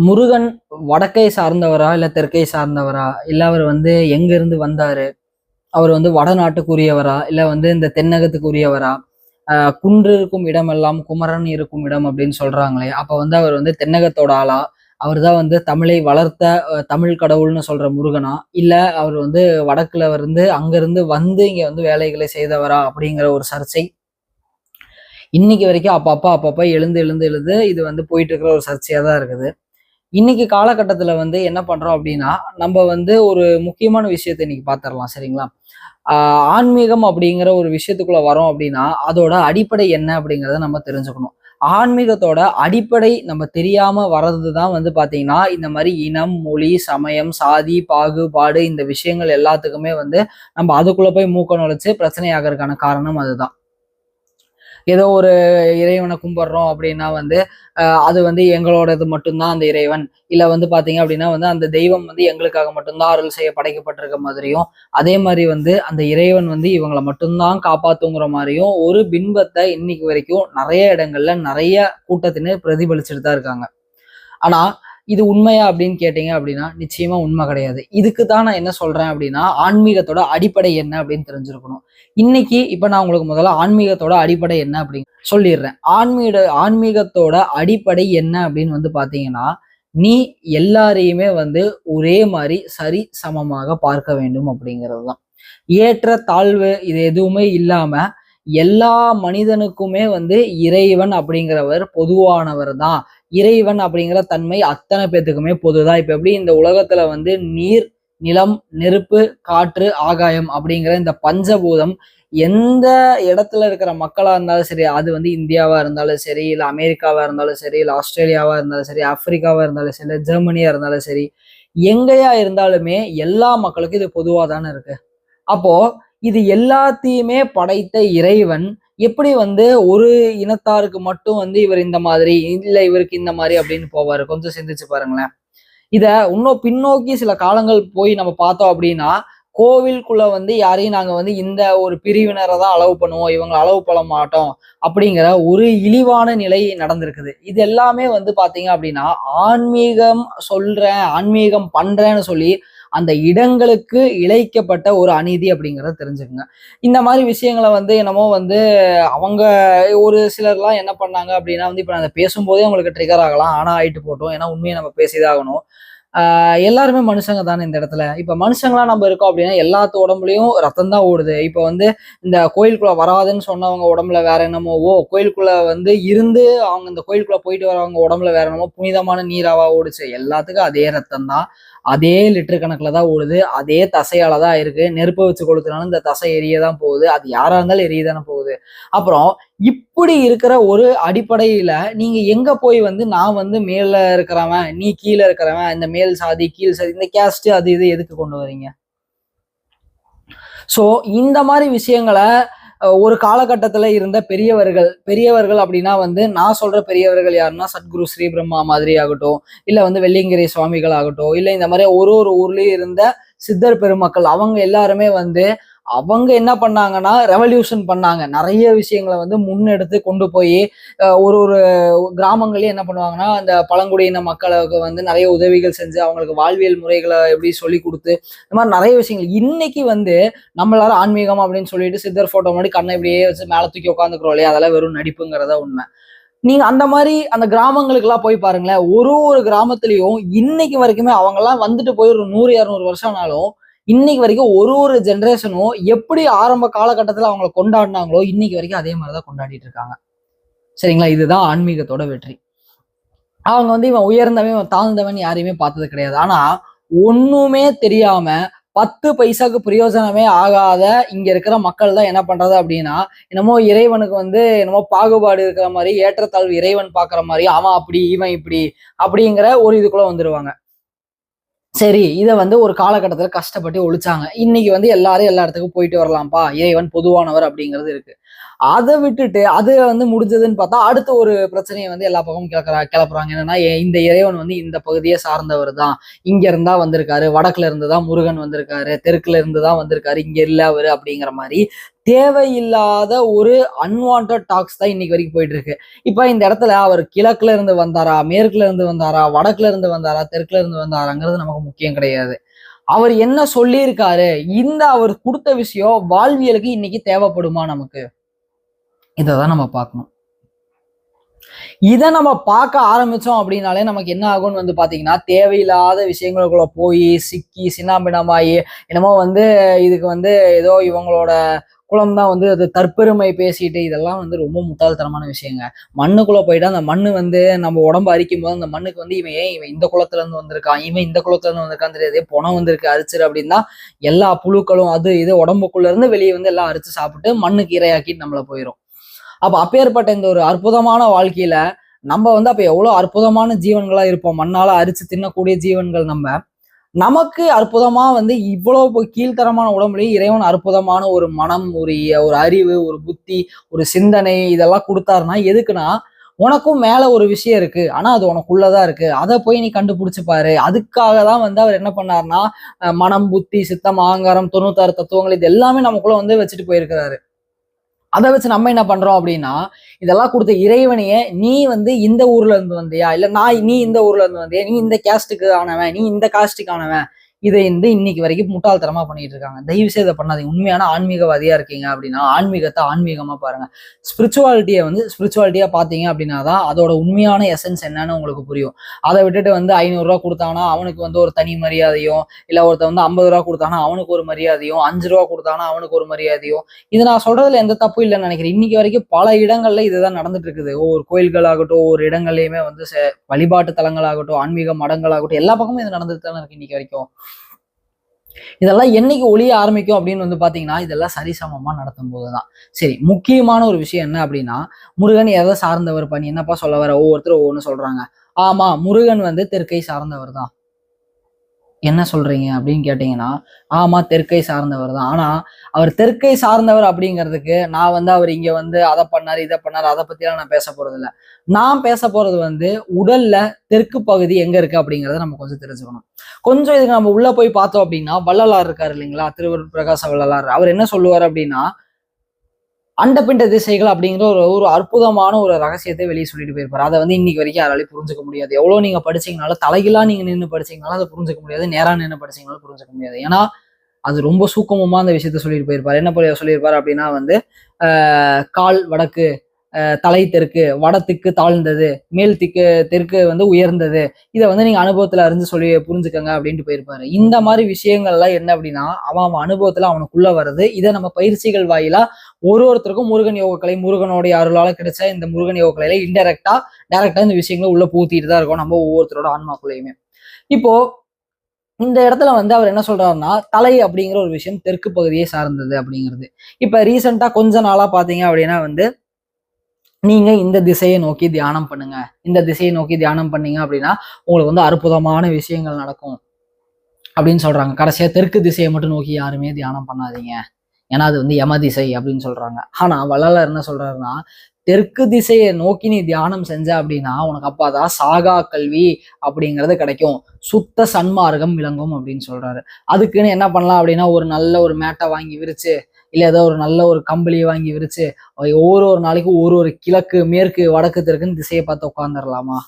முருகன் வடக்கை சார்ந்தவரா இல்ல தெற்கை சார்ந்தவரா, இல்ல அவர் எங்க இருந்து வந்தாரு, அவர் வடநாட்டுக்குரியவரா இல்ல இந்த தென்னகத்துக்குரியவரா? குன்று இருக்கும் இடமெல்லாம் குமரன் இருக்கும் இடம் அப்படின்னு சொல்றாங்களே, அப்ப அவர் தென்னகத்தோட ஆளா? அவர் தான் தமிழை வளர்த்த தமிழ் கடவுள்னு சொல்ற முருகனா, இல்ல அவர் வடக்குல அங்கிருந்து இங்க வேலைகளை செய்தவரா அப்படிங்கிற ஒரு சர்ச்சை இன்னைக்கு வரைக்கும் அப்பப்ப எழுந்து எழுந்து எழுந்து இது போயிட்டு இருக்கிற ஒரு சர்ச்சையா தான் இருக்குது. இன்னைக்கு காலகட்டத்துல என்ன பண்றோம் அப்படின்னா, நம்ம ஒரு முக்கியமான விஷயத்தை இன்னைக்கு பாத்திரலாம். சரிங்களா? ஆன்மீகம் அப்படிங்கிற ஒரு விஷயத்துக்குள்ள வரோம் அப்படின்னா, அதோட அடிப்படை என்ன அப்படிங்கிறத நம்ம தெரிஞ்சுக்கணும். ஆன்மீகத்தோட அடிப்படை நம்ம தெரியாம வர்றதுதான் பாத்தீங்கன்னா, இந்த மாதிரி இனம், மொழி, சமயம், சாதி, பாகுபாடு இந்த விஷயங்கள் எல்லாத்துக்குமே நம்ம அதுக்குள்ள போய் மூக்க நுழைச்சு பிரச்சனை ஆகிறதுக்கான காரணம் அதுதான். ஏதோ ஒரு இறைவனை கும்பிடுறோம் அப்படின்னா அது எங்களோடது மட்டும்தான் அந்த இறைவன். இல்ல பாத்தீங்க அப்படின்னா அந்த தெய்வம் எங்களுக்காக மட்டும்தான் அருள் செய்ய படைக்கப்பட்டிருக்க மாதிரியும், அதே மாதிரி அந்த இறைவன் இவங்களை மட்டும்தான் காப்பாத்துங்கிற மாதிரியும் ஒரு பின்பத்தை இன்னைக்கு வரைக்கும் நிறைய இடங்கள்ல நிறைய கூட்டத்தினர் பிரதிபலிச்சுட்டு தான் இருக்காங்க. ஆனா இது உண்மையா அப்படின்னு கேட்டீங்க அப்படின்னா நிச்சயமா உண்மை கிடையாது. இதுக்கு தான் நான் என்ன சொல்றேன் அப்படின்னா, ஆன்மீகத்தோட அடிப்படை என்ன அப்படின்னு தெரிஞ்சிருக்கணும். இன்னைக்கு இப்ப நான் உங்களுக்கு முதல்ல ஆன்மீகத்தோட அடிப்படை என்ன அப்படின்னு சொல்லிடுறேன். ஆன்மீகத்தோட அடிப்படை என்ன அப்படின்னு பாத்தீங்கன்னா, நீ எல்லாரையுமே ஒரே மாதிரி சரி சமமாக பார்க்க வேண்டும் அப்படிங்கிறது தான். ஏற்ற தாழ்வு இது எதுவுமே இல்லாம எல்லா மனிதனுக்குமே இறைவன் அப்படிங்கிறவர் பொதுவானவர் தான். இறைவன் அப்படிங்கிற தன்மை அத்தனை பேத்துக்குமே பொதுதான். இப்ப எப்படி இந்த உலகத்துல நீர், நிலம், நெருப்பு, காற்று, ஆகாயம் அப்படிங்கிற இந்த பஞ்சபூதம் எந்த இடத்துல இருக்கிற மக்களா இருந்தாலும் சரி, அது இந்தியாவா இருந்தாலும் சரி, இல்ல அமெரிக்காவா இருந்தாலும் சரி, இல்ல ஆஸ்திரேலியாவா இருந்தாலும் சரி, ஆப்பிரிக்காவா இருந்தாலும் சரி, இல்ல ஜெர்மனியா இருந்தாலும் சரி, எங்கேயா இருந்தாலுமே எல்லா மக்களுக்கும் இது பொதுவா தானே இருக்கு. அப்போ இது எல்லாத்தையுமே படைத்த இறைவன் எப்படி ஒரு இனத்தாருக்கு மட்டும் இவர் இந்த மாதிரி, இல்ல இவருக்கு இந்த மாதிரி அப்படின்னு போவாரு? கொஞ்சம் சிந்திச்சு பாருங்களேன். இத இன்னும் பின்னோக்கி சில காலங்கள் போய் நம்ம பார்த்தோம் அப்படின்னா, கோவிலுக்குள்ள யாரையும் நாங்க இந்த ஒரு பிரிவினரை தான் அளவு பண்ணுவோம், இவங்க அளவு பண்ண மாட்டோம் அப்படிங்கிற ஒரு இழிவான நிலை நடந்திருக்குது. இது எல்லாமே பாத்தீங்க அப்படின்னா, ஆன்மீகம் சொல்றேன், ஆன்மீகம் பண்றேன்னு சொல்லி அந்த இடங்களுக்கு இழைக்கப்பட்ட ஒரு அநீதி அப்படிங்கிறத தெரிஞ்சுக்கங்க. இந்த மாதிரி விஷயங்களை என்னமோ அவங்க ஒரு சிலர்லாம் என்ன பண்ணாங்க அப்படின்னா இப்ப நான் அதை பேசும்போதே உங்களுக்கு ட்ரிகர் ஆகலாம். ஆனா ஆயிட்டு போட்டோம். ஏன்னா உண்மையை நம்ம பேசிதான் ஆகணும். எல்லாருமே மனுஷங்க தானே இந்த இடத்துல. இப்ப மனுஷங்களா நம்ம இருக்கோம் அப்படின்னா எல்லாத்து உடம்புலயும் ரத்தம் தான் ஓடுது. இப்ப இந்த கோயிலுக்குள்ள வராதுன்னு சொன்னவங்க உடம்புல வேற என்னமோவோ, கோயிலுக்குள்ள இருந்து அவங்க இந்த கோயிலுக்குள்ள போயிட்டு வரவங்க உடம்புல வேற என்னமோ புனிதமான நீராவா ஓடுச்சு. எல்லாத்துக்கும் அதே ரத்தம் தான், அதே லிட்டர் கணக்குல தான் ஓடுது, அதே தசையால தான் இருக்கு. நெருப்பை வச்சு கொளுத்தினாலும் இந்த தசை எரியதான் போகுது. அது யாரா இருந்தாலும் எரியதானே போகுது. அப்புறம் இப்படி இருக்கிற ஒரு அடிப்படையில நீங்க எங்க போய் நான் மேல இருக்கிறவன், நீ கீழே இருக்கிறவன், இந்த மேல் சாதி கீழ் சாதி இந்த கேஸ்ட் அது இது எதுக்கு கொண்டு வரீங்க? சோ இந்த மாதிரி விஷயங்களை ஒரு காலகட்டத்துல இருந்த பெரியவர்கள் அப்படின்னா நான் சொல்ற பெரியவர்கள் யாருன்னா சத்குரு ஸ்ரீ பிரம்மா மாதிரி ஆகட்டும், இல்ல வெள்ளியங்கிரி சுவாமிகள் ஆகட்டும், இல்ல இந்த மாதிரி ஒரு ஒரு ஊர்லயும் இருந்த சித்தர் பெருமக்கள் அவங்க எல்லாருமே அவங்க என்ன பண்ணாங்கன்னா ரெவல்யூஷன் பண்ணாங்க. நிறைய விஷயங்களை முன்னெடுத்து கொண்டு போய் ஒரு ஒரு கிராமங்களையும் என்ன பண்ணுவாங்கன்னா அந்த பழங்குடியின மக்களுக்கு நிறைய உதவிகள் செஞ்சு அவங்களுக்கு வாழ்வியல் முறைகளை எப்படி சொல்லி கொடுத்து இந்த மாதிரி நிறைய விஷயங்கள் இன்னைக்கு நம்மளால ஆன்மீகம் அப்படின்னு சொல்லிட்டு சித்தர் போட்டோ முன்னாடி கண்ணை இப்படியே வச்சு மேல தூக்கி உட்காந்துக்கிறோம் இல்லையா, அதெல்லாம் வெறும் நடிப்புங்கிறதா உண்மை. நீங்க அந்த மாதிரி அந்த கிராமங்களுக்கு எல்லாம் போய் பாருங்களேன். ஒரு ஒரு கிராமத்திலையும் இன்னைக்கு வரைக்குமே அவங்க எல்லாம் போய் ஒரு 100-200 வருஷம் ஆனாலும் இன்னைக்கு வரைக்கும் ஒரு ஒரு ஜென்ரேஷனும் எப்படி ஆரம்ப காலகட்டத்துல அவங்களை கொண்டாடினாங்களோ இன்னைக்கு வரைக்கும் அதே மாதிரிதான் கொண்டாடிட்டு இருக்காங்க. சரிங்களா? இதுதான் ஆன்மீகத்தோட வெற்றி. அவங்க இவன் உயர்ந்தவன் இவன் தாழ்ந்தவன் யாரையுமே பார்த்தது கிடையாது. ஆனா ஒண்ணுமே தெரியாம 10 பைசாக்கு பிரயோஜனமே ஆகாத இங்க இருக்கிற மக்கள் தான் என்ன பண்றது அப்படின்னா, என்னமோ இறைவனுக்கு என்னமோ பாகுபாடு இருக்கிற மாதிரி, ஏற்றத்தாழ்வு இறைவன் பாக்குற மாதிரி, அவன் அப்படி இவன் இப்படி அப்படிங்கிற ஒரு இதுக்குள்ள வந்துருவாங்க. சரி, இதை ஒரு காலகட்டத்துல கஷ்டப்பட்டு ஒழிச்சாங்க. இன்னைக்கு எல்லாரும் எல்லா இடத்துக்கும் போயிட்டு வரலாம்ப்பா, இறைவன் பொதுவானவர் அப்படிங்கிறது இருக்கு. அதை விட்டுட்டு அது வந்து முடிஞ்சதுன்னு பார்த்தா அடுத்த ஒரு பிரச்சனையை வந்து எல்லா பக்கமும் கிளப்புறாங்க. என்னன்னா இந்த இறைவன் வந்து இந்த பகுதியை சார்ந்தவர் தான், இங்க இருந்தா வந்திருக்காரு, வடக்குல இருந்து தான் முருகன் வந்திருக்காரு, தெற்குல இருந்து தான் வந்திருக்காரு, இங்க இல்ல அவரு அப்படிங்கிற மாதிரி தேவையில்லாத ஒரு அன்வான்ட் டாக்ஸ் தான் இன்னைக்கு வரைக்கும் போயிட்டு இருக்கு. இப்ப இந்த இடத்துல அவர் கிழக்குல இருந்து வந்தாரா, மேற்குல இருந்து வந்தாரா, வடக்குல இருந்து வந்தாரா, தெற்குல இருந்து வந்தாராங்கிறது நமக்கு முக்கியம் கிடையாது. அவர் என்ன சொல்லியிருக்காரு, இந்த அவர் கொடுத்த விஷயம் வாழ்வியலுக்கு இன்னைக்கு தேவைப்படுமா நமக்கு, இதைதான் நம்ம பார்க்கணும். இதை நம்ம பார்க்க ஆரம்பிச்சோம் அப்படின்னாலே நமக்கு என்ன ஆகும்னு வந்து பாத்தீங்கன்னா, தேவையில்லாத விஷயங்களுக்குள்ள போய் சிக்கி சின்னாபின்னமாயி என்னமோ வந்து இதுக்கு வந்து ஏதோ இவங்களோட குலம் தான் வந்து அது தற்பெருமை பேசிட்டு, இதெல்லாம் வந்து ரொம்ப முட்டாள்தனமான விஷயங்க. மண்ணுக்குள்ள போயிட்டு அந்த மண்ணு வந்து நம்ம உடம்பு அரிக்கும் போது அந்த மண்ணுக்கு வந்து இவன் இந்த குளத்துல இருந்து வந்திருக்கான், இவன் இந்த குளத்துல இருந்து வந்திருக்கான்னு தெரியாது, பணம் வந்திருக்கு அரிச்சிரு அப்படின்னா எல்லா புழுக்களும் அது இது உடம்புக்குள்ள இருந்து வெளியே வந்து எல்லாம் அரிச்சு சாப்பிட்டு மண்ணுக்கு இரையாக்கிட்டு நம்மள போயிடும். அப்ப அப்பேற்பட்ட இந்த ஒரு அற்புதமான வாழ்க்கையில நம்ம வந்து அப்ப எவ்வளவு அற்புதமான ஜீவன்களா இருப்போம், மண்ணால அரிச்சு தின்னக்கூடிய ஜீவன்கள். நமக்கு அற்புதமா வந்து இவ்வளவு கீழ்த்தரமான உடம்புலயும் இறைவன் அற்புதமான ஒரு மனம், ஒரு அறிவு, ஒரு புத்தி, ஒரு சிந்தனை இதெல்லாம் கொடுத்தாருன்னா எதுக்குன்னா, உனக்கும் மேல ஒரு விஷயம் இருக்கு, ஆனா அது உனக்குள்ளதான் இருக்கு, அதை போய் நீ கண்டுபிடிச்சு பாரு. அதுக்காக தான் வந்து அவர் என்ன பண்ணாருன்னா மனம், புத்தி, சித்தம், அகங்காரம், 96 தத்துவங்கள் இது எல்லாமே நமக்குள்ள வந்து வச்சுட்டு போயிருக்கிறாரு. அதை வச்சு நம்ம என்ன பண்றோம் அப்படின்னா, இதெல்லாம் கொடுத்த இறைவனையே நீ வந்து இந்த ஊர்ல இருந்து வந்தியா, இல்ல நீ இந்த ஊர்ல இருந்து வந்தியா, நீ இந்த கேஸ்டுக்கு ஆனவன், நீ இந்த காஸ்டுக்கு ஆனவன், இதை வந்து இன்னைக்கு வரைக்கும் முட்டாள்தனமா பண்ணிட்டு இருக்காங்க. தயவு செய்து இதை பண்ணாதீங்க. உண்மையான ஆன்மீகவாதியா இருக்கீங்க அப்படின்னா ஆன்மீகத்தை ஆன்மீகமா பாருங்க. ஸ்பிரிச்சுவாலிட்டியை வந்து ஸ்பிரிச்சுவாலிட்டியா பாத்தீங்க அப்படின்னா தான் அதோட உண்மையான எசன்ஸ் என்னன்னு உங்களுக்கு புரியும். அதை விட்டுட்டு வந்து 500 ரூபா கொடுத்தானா அவனுக்கு வந்து ஒரு தனி மரியாதையும், இல்ல ஒருத்த வந்து 50 ரூபா கொடுத்தானா அவனுக்கு ஒரு மரியாதையும், 5 ரூபா கொடுத்தானா அவனுக்கு ஒரு மரியாதையும். இது நான் சொல்றதுல எந்த தப்பும் இல்லைன்னு நினைக்கிறேன். இன்னைக்கு வரைக்கும் பல இடங்கள்ல இதுதான் நடந்துட்டு இருக்குது. ஒவ்வொரு கோயில்களாகட்டும், ஒவ்வொரு இடங்கள்லயுமே வந்து வழிபாட்டு தலங்களாகட்டும், ஆன்மீக மடங்களாகட்டும், எல்லா பக்கமும் இது நடந்துட்டு தானே இருக்கு இன்னைக்கு வரைக்கும். இதெல்லாம் என்னைக்கு ஒளிய ஆரம்பிக்கும் அப்படின்னு வந்து பாத்தீங்கன்னா, இதெல்லாம் சரிசமமா நடத்தும் போதுதான். சரி, முக்கியமான ஒரு விஷயம் என்ன அப்படின்னா, முருகன் எதை சார்ந்தவர் பண்ணி என்னப்பா சொல்ல வர, ஒவ்வொருத்தரும் ஒவ்வொன்னு சொல்றாங்க. ஆமா, முருகன் வந்து தெற்கை சார்ந்தவர் தான். என்ன சொல்றீங்க அப்படின்னு கேட்டீங்கன்னா, ஆமா தெற்கை சார்ந்தவர் தான். ஆனா அவர் தெற்கை சார்ந்தவர் அப்படிங்கிறதுக்கு நான் வந்து அவர் இங்க வந்து அதை பண்ணாரு இதை பண்ணாரு அதை பத்திலாம் நான் பேச போறது இல்லை. நான் பேச போறது வந்து உடல்ல தெற்கு பகுதி எங்க இருக்கு அப்படிங்கிறத நம்ம கொஞ்சம் தெரிஞ்சுக்கணும். கொஞ்சம் இதுக்கு நம்ம உள்ள போய் பார்த்தோம் அப்படின்னா, வள்ளலார் இருக்காரு இல்லைங்களா, திருவருட் பிரகாச வள்ளலார். அவர் என்ன சொல்லுவார் அப்படின்னா, அண்டப்பிண்ட திசைகள் அப்படிங்கிற ஒரு அற்புதமான ஒரு ரகசியத்தை வெளியே சொல்லிட்டு போயிருப்பாரு. அதை வந்து இன்னைக்கு வரைக்கும் யாராலையும் புரிஞ்சுக்க முடியாது. எவ்வளவு நீங்க படிச்சீங்கனாலும், தலைகீழா நீங்க நின்று படிச்சீங்கனாலும் அதை புரிஞ்சுக்க முடியாது, நேரா நின்று படிச்சீங்கனாலும் புரிஞ்சுக்க முடியாது. ஏன்னா அது ரொம்ப சூக்கமமா அந்த விஷயத்த சொல்லிட்டு போயிருப்பாரு. என்ன சொல்லியிருப்பாரு அப்படின்னா வந்து, கால் வடக்கு, தலை தெற்கு, வடத்துக்கு தாழ்ந்தது, மேல் தெற்கு வந்து உயர்ந்தது, இதை வந்து நீங்க அனுபவத்துல அறிஞ்சு சொல்லி புரிஞ்சுக்கங்க அப்படின்ட்டு போயிருப்பாரு. இந்த மாதிரி விஷயங்கள்லாம் என்ன அப்படின்னா அவன் அனுபவத்துல அவனுக்குள்ள வருது. இதை நம்ம பயிற்சிகள் வாயிலா ஒருத்தருக்கும் முருகன் யோகக்கலை, முருகனுடைய அருளால கிடைச்ச இந்த முருகன் யோகக்கலையில டைரக்டா இந்த விஷயங்களை உள்ள பூத்திட்டு தான் இருக்கும் நம்ம ஒவ்வொருத்தரோட ஆன்மாக்குள்ளயுமே. இப்போ இந்த இடத்துல வந்து அவர் என்ன சொல்றாருன்னா, தலை அப்படிங்கிற ஒரு விஷயம் தெற்கு பகுதியை சார்ந்தது அப்படிங்கிறது. இப்ப ரீசெண்டா கொஞ்ச நாளா பாத்தீங்க அப்படின்னா வந்து, நீங்க இந்த திசையை நோக்கி தியானம் பண்ணுங்க, இந்த திசையை நோக்கி தியானம் பண்ணீங்க அப்படின்னா உங்களுக்கு வந்து அற்புதமான விஷயங்கள் நடக்கும் அப்படின்னு சொல்றாங்க. கடைசியா தெற்கு திசையை மட்டும் நோக்கி யாருமே தியானம் பண்ணாதீங்க, ஏன்னா அது வந்து யம திசை அப்படின்னு சொல்றாங்க. ஆனா வள்ளலார் என்ன சொல்றாருன்னா, தெற்கு திசையை நோக்கி நீ தியானம் செஞ்ச அப்படின்னா உனக்கு அப்பாதான் சாகா கல்வி அப்படிங்கிறது கிடைக்கும், சுத்த சன்மார்க்கம் விளங்கும் அப்படின்னு சொல்றாரு. அதுக்குன்னு என்ன பண்ணலாம் அப்படின்னா, ஒரு நல்ல ஒரு மேட்டை வாங்கி விரிச்சு, இல்ல ஏதோ ஒரு நல்ல ஒரு கம்பளியை வாங்கி விரிச்சு ஒரு நாளைக்கு ஒரு கிழக்கு, மேற்கு, வடக்கு, தெற்குன்னு திசையை பார்த்து உட்காந்துடலாமா?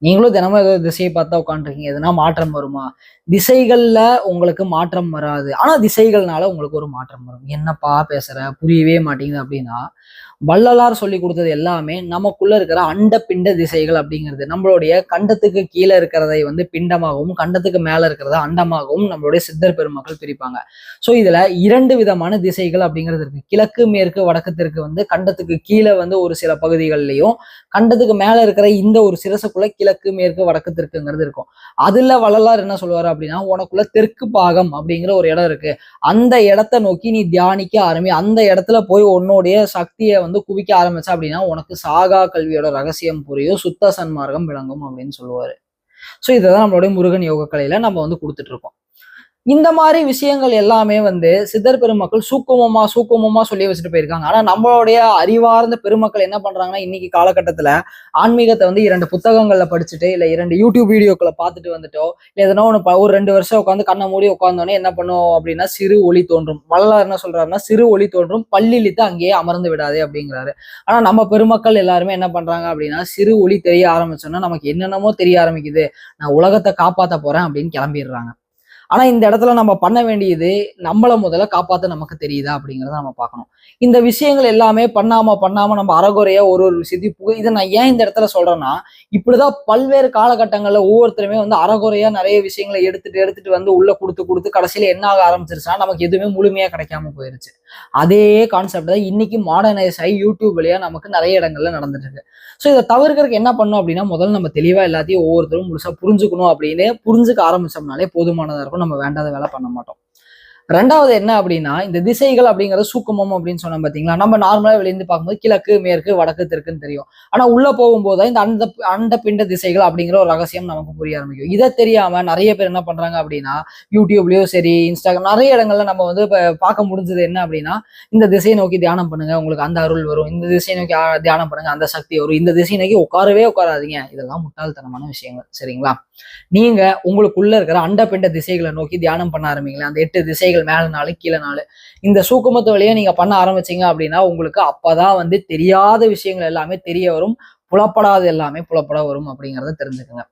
நீங்களும் தினமும் ஏதோ திசையை பார்த்தா உட்காந்துருக்கீங்க, எதுனா மாற்றம் வருமா? திசைகள்ல உங்களுக்கு மாற்றம் வராது, ஆனா திசைகள்னால உங்களுக்கு ஒரு மாற்றம் வரும். என்னப்பா பேசுற, புரியவே மாட்டேங்குது அப்படின்னா, வள்ளலார் சொல்லி கொடுத்தது எல்லாமே நமக்குள்ள இருக்கிற அண்ட பிண்ட திசைகள் அப்படிங்கிறது. நம்மளுடைய கண்டத்துக்கு கீழே இருக்கிறதை வந்து பிண்டமாகவும், கண்டத்துக்கு மேல இருக்கிறத அண்டமாகவும் நம்மளுடைய சித்தர் பெருமக்கள் பிரிப்பாங்க. ஸோ இதுல 2 விதமான திசைகள் அப்படிங்கிறது இருக்கு. கிழக்கு, மேற்கு, வடக்கு, தெற்கு வந்து கண்டத்துக்கு கீழே வந்து ஒரு சில பகுதிகள்லையும், கண்டத்துக்கு மேல இருக்கிற இந்த ஒரு சிரசுக்குள்ள கிழக்கு, மேற்கு, வடக்கு, தெற்குங்கிறது இருக்கும். அதுல வள்ளலார் என்ன சொல்லுவாரு அப்படின்னா, உனக்குள்ள தெற்கு பாகம் அப்படிங்கிற ஒரு இடம் இருக்கு, அந்த இடத்த நோக்கி நீ தியானிக்க ஆரம்பி, அந்த இடத்துல போய் உன்னுடைய சக்தியை வந்து குவிக்க ஆரம்பிச்ச அப்படின்னா உனக்கு சாகா கல்வியோட ரகசியம் புரியும், சுத்த சன்மார்க்கம் விளங்கும் அப்படின்னு சொல்லுவாரு. ஸோ இதைதான் நம்மளுடைய முருகன் யோக கலையில நம்ம வந்து கொடுத்துட்டு இருக்கோம். இந்த மாதிரி விஷயங்கள் எல்லாமே வந்து சித்தர் பெருமக்கள் சூக்குமமா சொல்லி வச்சுட்டு போயிருக்காங்க. ஆனா நம்மளுடைய அறிவார்ந்த பெருமக்கள் என்ன பண்றாங்கன்னா, இன்னைக்கு காலகட்டத்துல ஆன்மீகத்தை வந்து 2 புத்தகங்கள்ல படிச்சுட்டு, இல்ல 2 யூடியூப் வீடியோக்களை பார்த்துட்டு வந்துட்டோ, இல்ல எதனா ஒண்ணு ஒரு 2 வருஷம் உட்காந்து கண்ணை மூடி உட்கார்ந்தோடனே என்ன பண்ணும் அப்படின்னா, சிறு ஒளி தோன்றும். வள்ளலார் என்ன சொல்றாருன்னா, சிறு ஒளி தோன்றும் பல்லிழித்து அங்கேயே அமர்ந்து விடாதே அப்படிங்கிறாரு. ஆனா நம்ம பெருமக்கள் எல்லாருமே என்ன பண்றாங்க அப்படின்னா, சிறு ஒளி தெரிய ஆரம்பிச்சோம்னா நமக்கு என்னென்னமோ தெரிய ஆரம்பிக்குது, நான் உலகத்தை காப்பாத்த போறேன் அப்படின்னு கிளம்பிடுறாங்க. ஆனா இந்த இடத்துல நம்ம பண்ண வேண்டியது, நம்மள முதல்ல காப்பாத்த நமக்கு தெரியுதா அப்படிங்கிறத நம்ம பார்க்கணும். இந்த விஷயங்கள் எல்லாமே பண்ணாம நம்ம அறகுறையா ஒரு ஒரு விஷயத்தையும் இதை நான் ஏன் இந்த இடத்துல சொல்றேன்னா, இப்படிதான் பல்வேறு காலகட்டங்கள்ல ஒவ்வொருத்தருமே வந்து அறகுறையா நிறைய விஷயங்களை எடுத்துட்டு எடுத்துட்டு வந்து உள்ள கொடுத்து கடைசியில என்ன ஆக ஆரம்பிச்சிருச்சுன்னா, நமக்கு எதுவுமே முழுமையா கிடைக்காம போயிருச்சு. அதே கான்செப்ட் தான் இன்னைக்கு மாடர்னைஸ் ஆகி யூடியூப் வழியா நமக்கு நிறைய இடங்கள்ல நடந்துட்டு இருக்கு. ஸோ இதை தவிர்க்கிறதுக்கு என்ன பண்ணும் அப்படின்னா, முதல்ல நம்ம தெளிவா எல்லாத்தையும் ஒவ்வொருத்தரும் முழுசா புரிஞ்சுக்கணும் அப்படின்னு புரிஞ்சுக்க ஆரம்பிச்சோம்னாலே போதுமானதா இருக்கும். நம்ம வேண்டாத வேலை பண்ண மாட்டோம். ரெண்டாவது என்ன அப்படின்னா, இந்த திசைகள் அப்படிங்கிறது சூக்குமம் அப்படின்னு சொன்னோம் பாத்தீங்களா, நம்ம நார்மலா வெளியிருந்து பார்க்கும்போது கிழக்கு, மேற்கு, வடக்கு, தெற்குன்னு தெரியும். ஆனா உள்ள போகும்போது இந்த அண்ட பிண்ட திசைகள் அப்படிங்கிற ஒரு ரகசியம் நமக்கு புரிய ஆரம்பிக்கும். இதை தெரியாம நிறைய பேர் என்ன பண்றாங்க அப்படின்னா, யூடியூப்லயும் சரி, இன்ஸ்டாகிராம் நிறைய இடங்கள்ல நம்ம வந்து பார்க்க முடிஞ்சது என்ன அப்படின்னா, இந்த திசையை நோக்கி தியானம் பண்ணுங்க, உங்களுக்கு அந்த அருள் வரும். இந்த திசையை நோக்கி தியானம் பண்ணுங்க, அந்த சக்தி வரும். இந்த திசையை நோக்கி உட்காரவே உட்காராதீங்க. இதெல்லாம் முட்டாள்தனமான விஷயங்கள். சரிங்களா? நீங்க உங்களுக்குள்ள இருக்கிற அண்ட பிண்ட திசைகளை நோக்கி தியானம் பண்ண ஆரம்பிங்களேன். அந்த 8 திசைகள் மேல 4 கீழே 4 இந்த சூக்குமத்து வழியா நீங்க பண்ண ஆரம்பிச்சீங்க அப்படின்னா, உங்களுக்கு அப்பதான் வந்து தெரியாத விஷயங்கள் எல்லாமே தெரிய வரும். புலப்படாத எல்லாமே புலப்பட வரும் அப்படிங்கிறத தெரிஞ்சுக்கோங்க.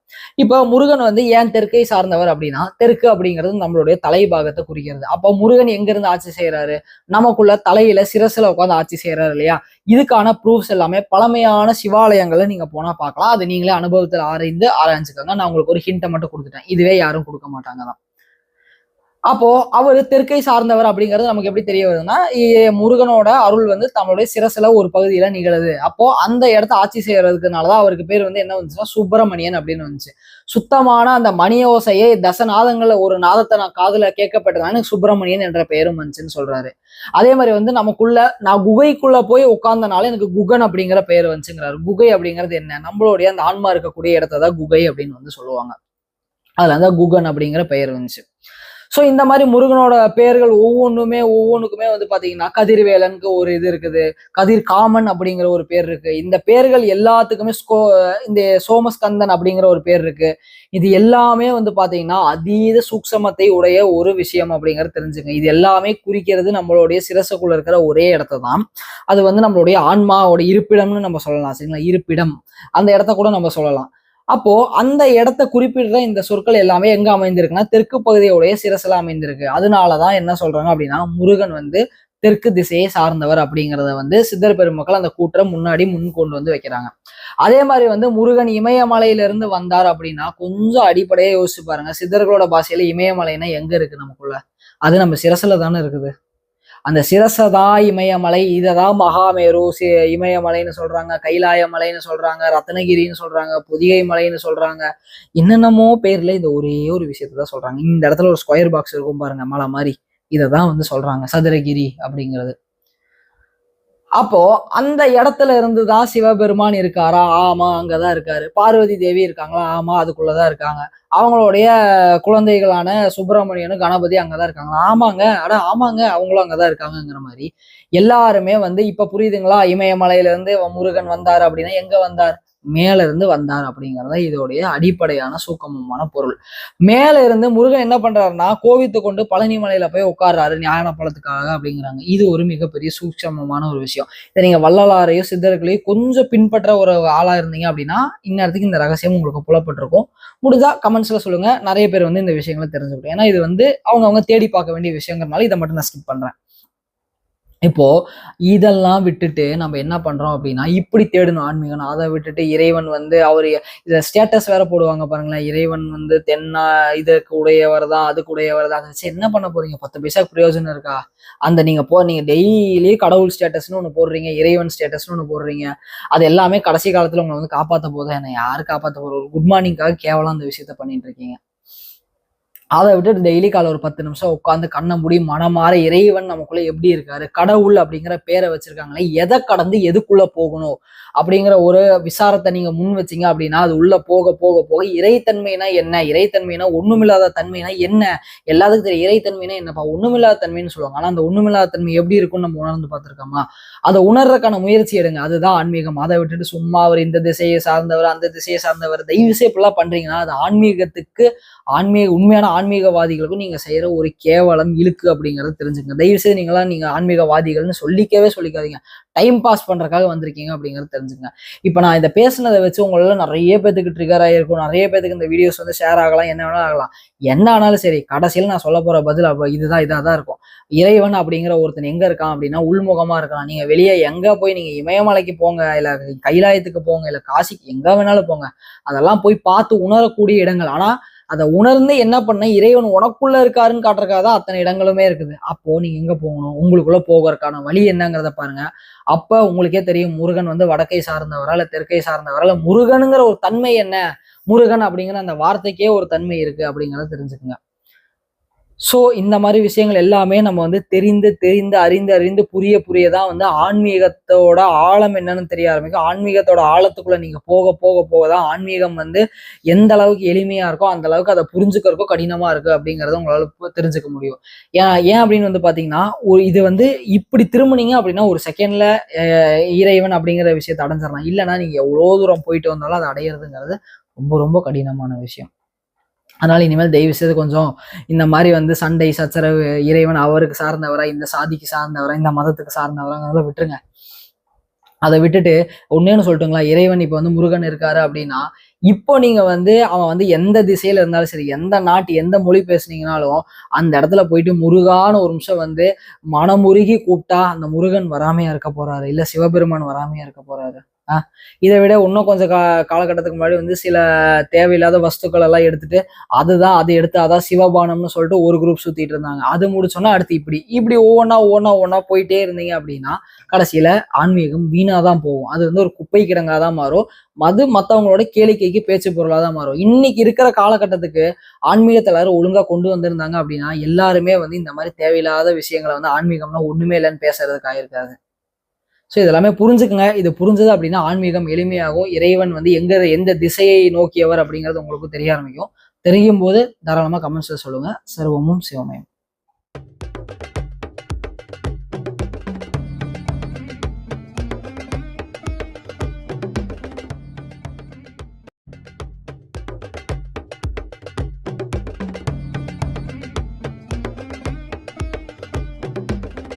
இப்ப முருகன் வந்து ஏன் தெற்கை சார்ந்தவர் அப்படின்னா, தெற்கு அப்படிங்கிறது நம்மளுடைய தலைபாகத்தை குறிக்கிறது. அப்ப முருகன் எங்க இருந்து ஆட்சி செய்யறாரு? நமக்குள்ள தலையில சிரசுல உட்காந்து ஆட்சி செய்யறாரு இல்லையா? இதுக்கான ப்ரூஃப்ஸ் எல்லாமே பழமையான சிவாலயங்களை நீங்க போனா பார்க்கலாம். அது நீங்களே அனுபவத்தில் ஆராய்ஞ்சுக்கோங்க. நான் உங்களுக்கு ஒரு ஹிண்ட்டை மட்டும் கொடுத்துட்டேன். இதுவே யாரும் கொடுக்க மாட்டாங்க தான். அப்போ அவரு தெற்கை சார்ந்தவர் அப்படிங்கிறது நமக்கு எப்படி தெரிய வருதுன்னா, முருகனோட அருள் வந்து தம்முடைய சிரசுல ஒரு பகுதியில நிகழுது. அப்போ அந்த இடத்த ஆட்சி செய்யறதுக்குனாலதான் அவருக்கு பேர் வந்து என்ன வந்துச்சுன்னா சுப்பிரமணியன் அப்படின்னு வந்துச்சு. சுத்தமான அந்த மணி ஓசையை தசநாதங்கள்ல ஒரு நாதத்தை நான் காதுல கேட்கப்பட்டதான சுப்பிரமணியன் என்ற பெயரும் வந்துச்சுன்னு சொல்றாரு. அதே மாதிரி வந்து நமக்குள்ள நான் குகைக்குள்ள போய் உட்கார்ந்தனால எனக்கு குகன் அப்படிங்கிற பெயர் வந்துச்சுங்கிறாரு. குகை அப்படிங்கிறது என்ன? நம்மளுடைய அந்த ஆன்மா இருக்கக்கூடிய இடத்தான் குகை அப்படின்னு வந்து சொல்லுவாங்க. அதுல அந்த குகன் அப்படிங்கிற பெயர் வந்துச்சு. சோ இந்த மாதிரி முருகனோட பெயர்கள் ஒவ்வொன்றுக்குமே வந்து பாத்தீங்கன்னா, கதிர்வேலனுக்கு ஒரு இது இருக்குது, கதிர் காமன் அப்படிங்கிற ஒரு பேர் இருக்கு. இந்த பேர்கள் எல்லாத்துக்குமே இந்த சோமஸ்கந்தன் அப்படிங்கிற ஒரு பேர் இருக்கு. இது எல்லாமே வந்து பாத்தீங்கன்னா அதீத சூக்ஷமத்தை உடைய ஒரு விஷயம் அப்படிங்கறது தெரிஞ்சுங்க. இது எல்லாமே குறிக்கிறது நம்மளுடைய சிரசுக்குள்ள இருக்கிற ஒரே இடத்தை தான். அது வந்து நம்மளுடைய ஆன்மாவோட இருப்பிடம்னு நம்ம சொல்லலாம். சரிங்களா? இருப்பிடம் அந்த இடத்த கூட நம்ம சொல்லலாம். அப்போ அந்த இடத்த குறிப்பிடுற இந்த சொற்கள் எல்லாமே எங்க அமைந்திருக்குன்னா, தெற்கு பகுதியுடைய சிரசுல அமைந்திருக்கு. அதனாலதான் என்ன சொல்றாங்க அப்படின்னா, முருகன் வந்து தெற்கு திசையை சார்ந்தவர் அப்படிங்கிறத வந்து சித்தர் பெருமக்கள் அந்த கூற்றம் முன் கொண்டு வந்து வைக்கிறாங்க. அதே மாதிரி வந்து முருகன் இமயமலையிலிருந்து வந்தார் அப்படின்னா, கொஞ்சம் அடிப்படையா யோசிச்சு பாருங்க. சித்தர்களோட பாஷையில இமயமலைன்னா எங்க இருக்கு நமக்குள்ள? அது நம்ம சிரசுல தானே இருக்குது. அந்த சிரசதா இமயமலை, இததான் மகாமேரு இமயமலைன்னு சொல்றாங்க, கைலாய மலைன்னு சொல்றாங்க, ரத்னகிரின்னு சொல்றாங்க, பொதிகை மலைன்னு சொல்றாங்க. என்னென்னமோ பேர்ல இந்த ஒரே ஒரு விஷயத்தான் சொல்றாங்க. இந்த இடத்துல ஒரு ஸ்கொயர் பாக்ஸ் இருக்கும் பாருங்க, மலை மாதிரி. இததான் வந்து சொல்றாங்க சதுரகிரி அப்படிங்கிறது. அப்போ அந்த இடத்துல இருந்துதான் சிவபெருமான் இருக்காரா? ஆமா, அங்கதான் இருக்காரு. பார்வதி தேவி இருக்காங்களா? ஆமா, அதுக்குள்ளதான் இருக்காங்க. அவங்களுடைய குழந்தைகளான சுப்பிரமணியனும் கணபதி அங்கதான் இருக்காங்களா? ஆமாங்க. ஆமாங்க, அவங்களும் அங்கதான் இருக்காங்கிற மாதிரி எல்லாருமே வந்து இப்ப புரியுதுங்களா? இமயமலையில இருந்து முருகன் வந்தாரு அப்படின்னா எங்க வந்தார்? மேல இருந்து வந்தார் அப்படிங்கறத இதோடைய அடிப்படையான சூக்கமமான பொருள். மேல இருந்து முருகன் என்ன பண்றாருன்னா, கோவித்து கொண்டு பழனி மலையில போய் உட்கார்றாரு ஞான பழத்துக்காக அப்படிங்கிறாங்க. இது ஒரு மிகப்பெரிய சூட்சமமான ஒரு விஷயம். இதை நீங்க வள்ளலாரையும் சித்தர்களையும் கொஞ்சம் பின்பற்ற ஒரு ஆளா இருந்தீங்க அப்படின்னா, இந்நேரத்துக்கு இந்த ரகசியம் உங்களுக்கு புலப்பட்டிருக்கும். முடிஞ்சா கமெண்ட்ஸ்ல சொல்லுங்க. நிறைய பேர் வந்து இந்த விஷயங்களை தெரிஞ்சுக்கிட்டோம். ஏன்னா இது வந்து அவங்க தேடி பார்க்க வேண்டிய விஷயங்கிறதுனால இதை மட்டும் நான் ஸ்கிப் பண்றேன். இப்போ இதெல்லாம் விட்டுட்டு நம்ம என்ன பண்றோம் அப்படின்னா, இப்படி தேடணும் ஆன்மீகம். அதை விட்டுட்டு இறைவன் வந்து அவரு இத ஸ்டேட்டஸ் வேற போடுவாங்க பாருங்களேன். இறைவன் வந்து இதற்கு உடையவர் தான், அதுக்கு உடையவர் தான். அதை வச்சு என்ன பண்ண போறீங்க? 10 பைசாக்கு பிரயோஜனம் இருக்கா? அந்த நீங்க டெய்லி கடவுள் ஸ்டேட்டஸ்னு ஒண்ணு போடுறீங்க, இறைவன் ஸ்டேட்டஸ்னு ஒண்ணு போடுறீங்க. அது எல்லாமே கடைசி காலத்துல உங்களை வந்து காப்பாத்த போதா? என்ன யாரு காப்பாத்த போற? ஒரு குட் மார்னிங்காக கேவலம் அந்த விஷயத்த பண்ணிட்டு இருக்கீங்க. அதை விட்டுட்டு டெய்லி காலை ஒரு 10 நிமிஷம் உட்காந்து கண்ணை மூடி மனமாற இறைவன் நமக்குள்ள எப்படி இருக்காரு, கடவுள் அப்படிங்கிற பேரை வச்சிருக்காங்களே, எதை கடந்து எதுக்குள்ள போகணும் அப்படிங்கிற ஒரு விசாரத்தை நீங்க முன் வச்சீங்க அப்படின்னா அது உள்ள போக போக போக இறைத்தன்மைனா என்ன, இறைத்தன்மைனா ஒண்ணுமில்லாத தன்மைனா என்ன, எல்லாத்துக்கும் தெரியும் இறைத்தன்மைனா என்னப்பா, ஒண்ணுமில்லாத தன்மைன்னு சொல்லுவாங்க. ஆனா அந்த ஒண்ணுமில்லாத தன்மை எப்படி இருக்கும்னு நம்ம உணர்ந்து பார்த்திருக்கோமா? அதை உணர்றதுக்கான முயற்சி எடுங்க. அதுதான் ஆன்மீகம். அதை விட்டுட்டு சும்மா அவர் இந்த திசையை சார்ந்தவர் அந்த திசையை சார்ந்தவர் தயவு செய்து இப்படிலாம் பண்றீங்கன்னா அது ஆன்மீகத்துக்கு உண்மையான ஆன்மீகவாதிகளுக்கும் நீங்க செய்யற ஒரு கேவலம் இழுக்கு அப்படிங்கறத தெரிஞ்சுங்க. தயவு செய்து நீங்க ஆன்மீகவாதிகள்னு சொல்லிக்காதீங்க. டைம் பாஸ் பண்றதுக்காக வந்திருக்கீங்க அப்படிங்கறது தெரிஞ்சுங்க. இப்ப நான் இதை பேசுனதை வச்சு உங்களால நிறைய பேத்துக்கு ட்ரிகர் ஆகிருக்கும், நிறைய பேத்துக்கு இந்த வீடியோஸ் வந்து ஷேர் ஆகலாம், என்ன வேணாலும் ஆகலாம். என்ன ஆனாலும் சரி, கடைசியில் நான் சொல்ல போற பதில் இதாதான் இருக்கும். இறைவன் அப்படிங்கிற ஒருத்தன் எங்க இருக்கான் அப்படின்னா உள்முகமா இருக்கான். நீங்க வெளியே எங்க போய் நீங்க இமயமலைக்கு போங்க, இல்ல கைலாயத்துக்கு போங்க, இல்ல காசிக்கு எங்க வேணாலும் போங்க, அதெல்லாம் போய் பார்த்து உணரக்கூடிய இடங்கள். ஆனா அதை உணர்ந்து என்ன பண்ண, இறைவன் உனக்குள்ள இருக்காருன்னு காட்டுறதுக்காக தான் அத்தனை இடங்களுமே இருக்குது. அப்போ நீங்க எங்க போகணும், உங்களுக்குள்ள போகிறதுக்கான வழி என்னங்கிறத பாருங்க. அப்ப உங்களுக்கே தெரியும் முருகன் வந்து வடக்கை சார்ந்தவரா இல்ல தெற்கை சார்ந்தவரா, இல்ல முருகனுங்கிற ஒரு தன்மை என்ன, முருகன் அப்படிங்கிற அந்த வார்த்தைக்கே ஒரு தன்மை இருக்கு அப்படிங்கிறத தெரிஞ்சுக்குங்க. ஸோ இந்த மாதிரி விஷயங்கள் எல்லாமே நம்ம வந்து அறிந்து புரியதான் வந்து ஆன்மீகத்தோட ஆழம் என்னன்னு தெரிய ஆரம்பிக்கும். ஆன்மீகத்தோட ஆழத்துக்குள்ள நீங்க போக போக போகதான் ஆன்மீகம் வந்து எந்த அளவுக்கு எளிமையா இருக்கோ அந்த அளவுக்கு அதை புரிஞ்சுக்கிறக்கோ கடினமா இருக்கு அப்படிங்கறத உங்களால தெரிஞ்சுக்க முடியும். ஏன் அப்படின்னு வந்து பாத்தீங்கன்னா, இது வந்து இப்படி திரும்பினீங்க அப்படின்னா ஒரு செகண்ட்ல இறைவன் அப்படிங்கிற விஷயத்தை அடைஞ்சிடலாம். இல்லைன்னா நீங்க எவ்வளவு தூரம் போயிட்டு வந்தாலும் அதை அடையிறதுங்கிறது ரொம்ப ரொம்ப கடினமான விஷயம். அதனால இனிமேல் தயவு செய்து கொஞ்சம் இந்த மாதிரி வந்து சண்டை சச்சரவு, இறைவன் அவருக்கு சார்ந்தவரா, இந்த சாதிக்கு சார்ந்தவரா, இந்த மதத்துக்கு சார்ந்தவராங்கிறத விட்டுருங்க. அதை விட்டுட்டு ஒன்னேன்னு சொல்லட்டுங்களா, இறைவன் இப்ப வந்து முருகன் இருக்காரு அப்படின்னா, இப்போ நீங்க வந்து அவன் வந்து எந்த திசையில இருந்தாலும் சரி, எந்த நாட்டு எந்த மொழி பேசுனீங்கனாலும் அந்த இடத்துல போயிட்டு முருகான்னு ஒரு நிமிஷம் வந்து மனமுருகி கூப்பிட்டா அந்த முருகன் வராமையா இருக்க போறாரு, இல்ல சிவபெருமான் வராமையா இருக்க போறாரு. இதை விட இன்னும் கொஞ்சம் காலகட்டத்துக்கு முன்னாடி வந்து சில தேவையில்லாத வஸ்துக்கள் எல்லாம் எடுத்துட்டு அது எடுத்து அதான் சிவபானம்னு சொல்லிட்டு ஒரு குரூப் சுத்திட்டு இருந்தாங்க. அது முடிச்சோன்னா அடுத்து இப்படி ஒவ்வொன்னா போயிட்டே இருந்தீங்க அப்படின்னா கடைசியில ஆன்மீகம் வீணாதான் போகும். அது வந்து ஒரு குப்பை கிடங்காதான் மாறும். மத்தவங்களோட கேளிக்கைக்கு பேச்சு பொருளாதான் மாறும். இன்னைக்கு இருக்கிற காலகட்டத்துக்கு ஆன்மீகத்தை எல்லாரும் ஒழுங்கா கொண்டு வந்திருந்தாங்க அப்படின்னா எல்லாருமே வந்து இந்த மாதிரி தேவையில்லாத விஷயங்களை வந்து ஆன்மீகம்னா ஒண்ணுமே இல்லைன்னு பேசுறதுக்கு ஆயிருக்காது. ஸோ இதெல்லாமே புரிஞ்சுக்குங்க. இது புரிஞ்சது அப்படின்னா ஆன்மீகம் எளிமையாகும். இறைவன் வந்து எந்த திசையை நோக்கியவர் அப்படிங்கிறது உங்களுக்கு தெரிய ஆரம்பிக்கும். தெரியும் போது தாராளமா கமெண்ட்ஸ்ல சொல்லுங்க. சர்வமும் சிவமயம்.